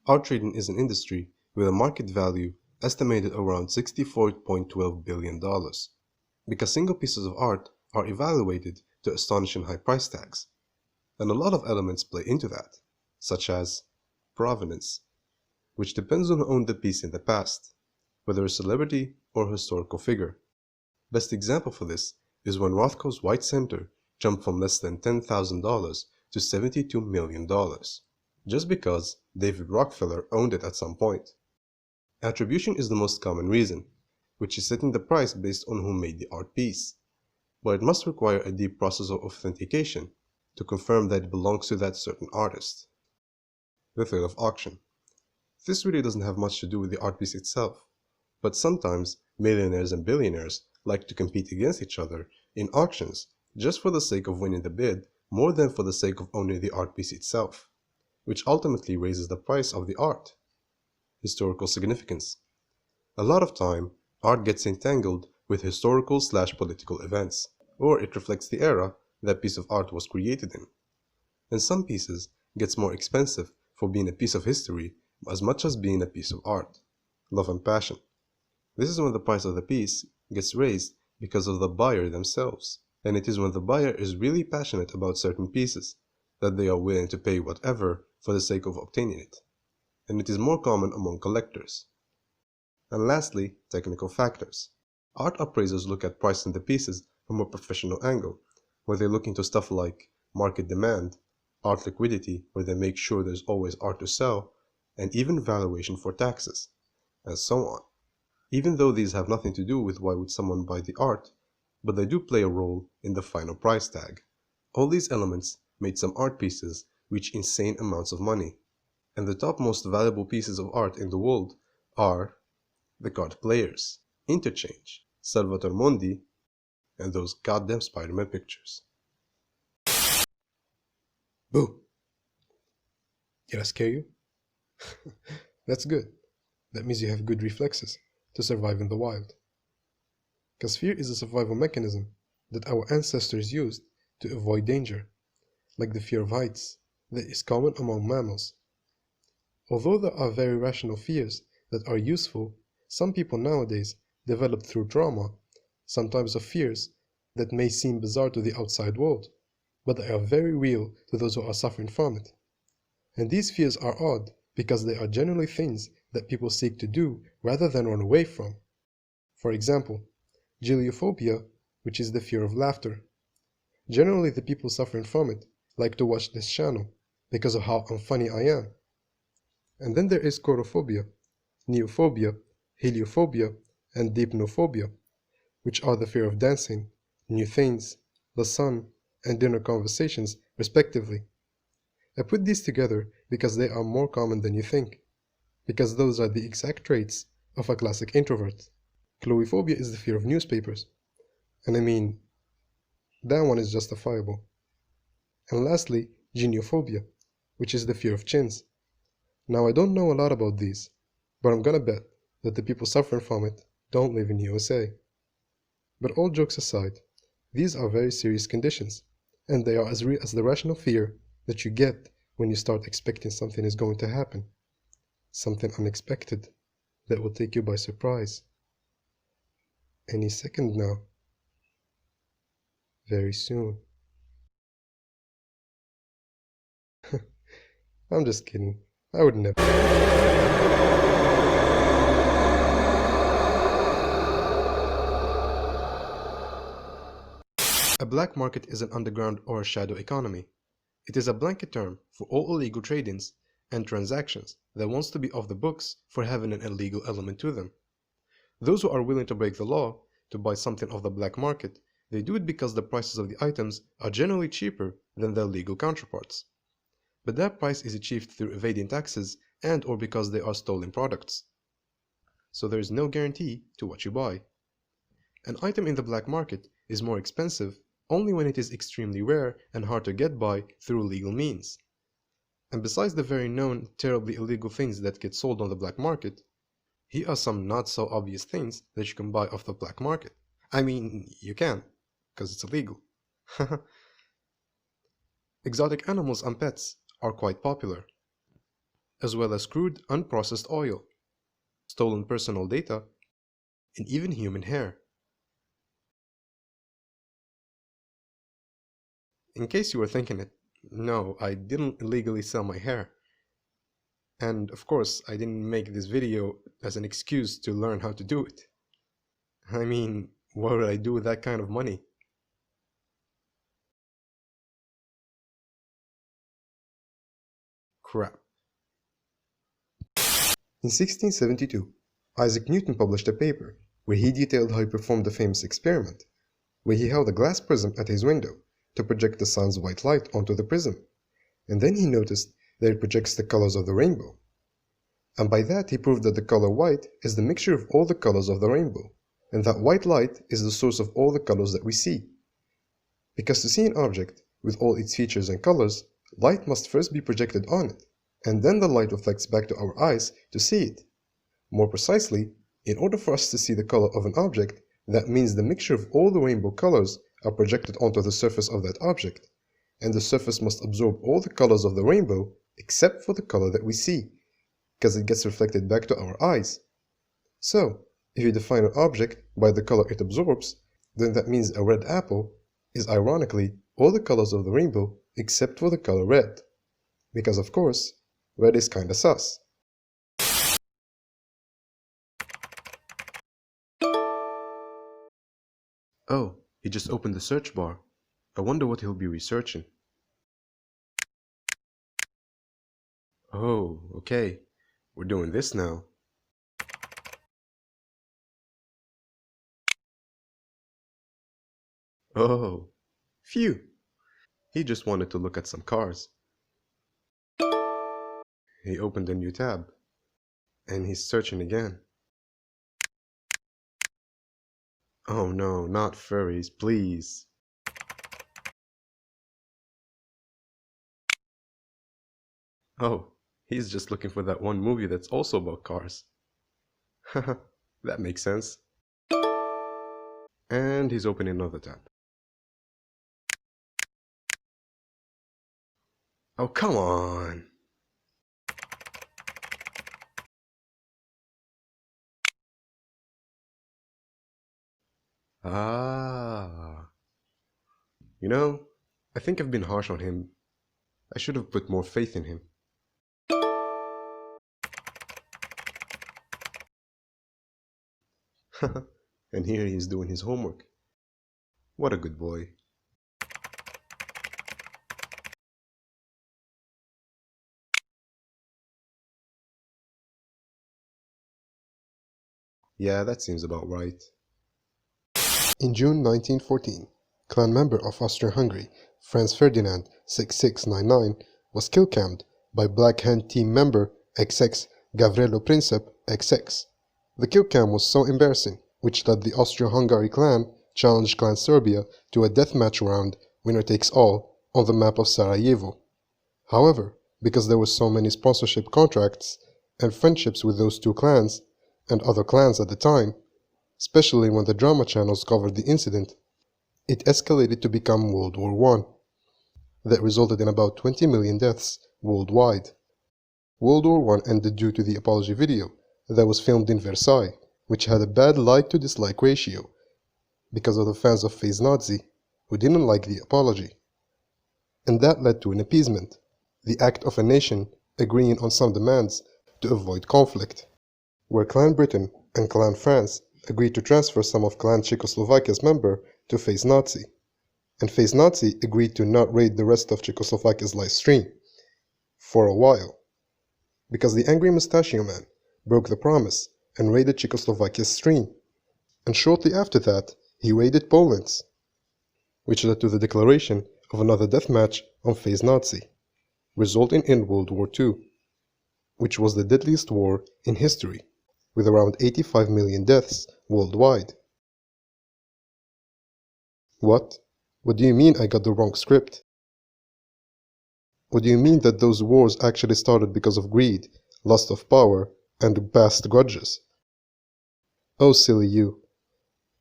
Art trading is an industry with a market value estimated around $64.12 billion, because single pieces of art are evaluated to astonishing high price tags. And a lot of elements play into that, such as provenance, which depends on who owned the piece in the past, whether a celebrity or historical figure. Best example for this is when Rothko's White Center jumped from less than $10,000 to $72 million, just because David Rockefeller owned it at some point. Attribution is the most common reason, which is setting the price based on who made the art piece, but it must require a deep process of authentication to confirm that it belongs to that certain artist. The thrill of auction. This really doesn't have much to do with the art piece itself, but sometimes millionaires and billionaires like to compete against each other in auctions just for the sake of winning the bid more than for the sake of owning the art piece itself, which ultimately raises the price of the art. Historical significance. A lot of time, art gets entangled with historical/political events, or it reflects the era that piece of art was created in. And some pieces gets more expensive for being a piece of history as much as being a piece of art. Love and passion. This is when the price of the piece gets raised because of the buyer themselves, and it is when the buyer is really passionate about certain pieces that they are willing to pay whatever for the sake of obtaining it, and it is more common among collectors. And lastly, technical factors. Art appraisers look at pricing the pieces from a professional angle, where they look into stuff like market demand, art liquidity, where they make sure there's always art to sell, and even valuation for taxes, and so on. Even though these have nothing to do with why would someone buy the art, but they do play a role in the final price tag. All these elements made some art pieces reach insane amounts of money, and the top most valuable pieces of art in the world are the card players, Interchange, Salvator Mundi, and those goddamn Spider-Man pictures. Boo! Did I scare you? That's good. That means you have good reflexes to survive in the wild. Because fear is a survival mechanism that our ancestors used to avoid danger, like the fear of heights that is common among mammals. Although there are very rational fears that are useful, some people nowadays develop through trauma some types of fears that may seem bizarre to the outside world, but they are very real to those who are suffering from it. And these fears are odd because they are generally things that people seek to do rather than run away from. For example, geniophobia, which is the fear of laughter. Generally, the people suffering from it like to watch this channel because of how unfunny I am. And then there is chorophobia, neophobia, heliophobia, and deipnophobia, which are the fear of dancing, new things, the sun, and dinner conversations, respectively. I put these together because they are more common than you think, because those are the exact traits of a classic introvert. Chloephobia is the fear of newspapers, and I mean, that one is justifiable. And lastly, geniophobia, which is the fear of chins. Now I don't know a lot about these, but I'm gonna bet that the people suffering from it don't live in USA. But all jokes aside, these are very serious conditions, and they are as real as the rational fear that you get when you start expecting something is going to happen. Something unexpected that will take you by surprise. Any second now. Very soon. I'm just kidding. I would never. A black market is an underground or a shadow economy. It is a blanket term for all illegal trade-ins and transactions that wants to be off the books for having an illegal element to them. Those who are willing to break the law to buy something off the black market, they do it because the prices of the items are generally cheaper than their legal counterparts. But that price is achieved through evading taxes and or because they are stolen products. So there is no guarantee to what you buy. An item in the black market is more expensive only when it is extremely rare and hard to get by through legal means. And besides the very known, terribly illegal things that get sold on the black market, here are some not so obvious things that you can buy off the black market. I mean, you can, because it's illegal. Exotic animals and pets are quite popular. as well as crude, unprocessed oil, stolen personal data, and even human hair. In case you were thinking it, no, I didn't illegally sell my hair. And of course, I didn't make this video as an excuse to learn how to do it. I mean, what would I do with that kind of money? Crap. In 1672, Isaac Newton published a paper where he detailed how he performed the famous experiment, where he held a glass prism at his window to project the sun's white light onto the prism, and then he noticed that it projects the colors of the rainbow. And by that he proved that the color white is the mixture of all the colors of the rainbow, and that white light is the source of all the colors that we see. Because to see an object with all its features and colors, light must first be projected on it, and then the light reflects back to our eyes to see it. More precisely, in order for us to see the color of an object, that means the mixture of all the rainbow colors are projected onto the surface of that object, and the surface must absorb all the colors of the rainbow except for the color that we see, because it gets reflected back to our eyes. So, if you define an object by the color it absorbs, then that means a red apple is ironically all the colors of the rainbow except for the color red. Because of course, red is kinda sus. Oh, he just opened the search bar. I wonder what he'll be researching. Oh, okay. We're doing this now. Oh, phew. He just wanted to look at some cars. He opened a new tab. And he's searching again. Oh no, not furries, please. Oh, he's just looking for that one movie that's also about cars. Haha, that makes sense. And he's opening another tab. Oh, come on. Ah. You know, I think I've been harsh on him. I should have put more faith in him. And here he is doing his homework. What a good boy. Yeah, that seems about right. In June 1914, clan member of Austria-Hungary, Franz Ferdinand 6699, was kill-cammed by Black Hand team member XX Gavrilo Princip XX. The kill cam was so embarrassing, which led the Austro-Hungary clan challenged Clan Serbia to a deathmatch round, winner takes all, on the map of Sarajevo. However, because there were so many sponsorship contracts and friendships with those two clans, and other clans at the time, especially when the drama channels covered the incident, it escalated to become World War I. That resulted in about 20 million deaths worldwide. World War I ended due to the apology video that was filmed in Versailles, which had a bad like-to-dislike ratio, because of the fans of Phase Nazi who didn't like the apology. And that led to an appeasement, the act of a nation agreeing on some demands to avoid conflict, where Clan Britain and Clan France agreed to transfer some of Clan Czechoslovakia's member to Phase Nazi, and Phase Nazi agreed to not raid the rest of Czechoslovakia's live stream, for a while, because the angry mustachio man broke the promise and raided Czechoslovakia's stream, and shortly after that he raided Poland's, which led to the declaration of another deathmatch on Phase Nazi, resulting in World War II, which was the deadliest war in history, with around 85 million deaths worldwide. What? What do you mean I got the wrong script? What do you mean that those wars actually started because of greed, lust of power, and past grudges? Oh, silly you.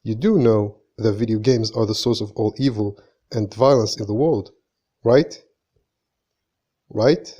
You do know that video games are the source of all evil and violence in the world, right? Right?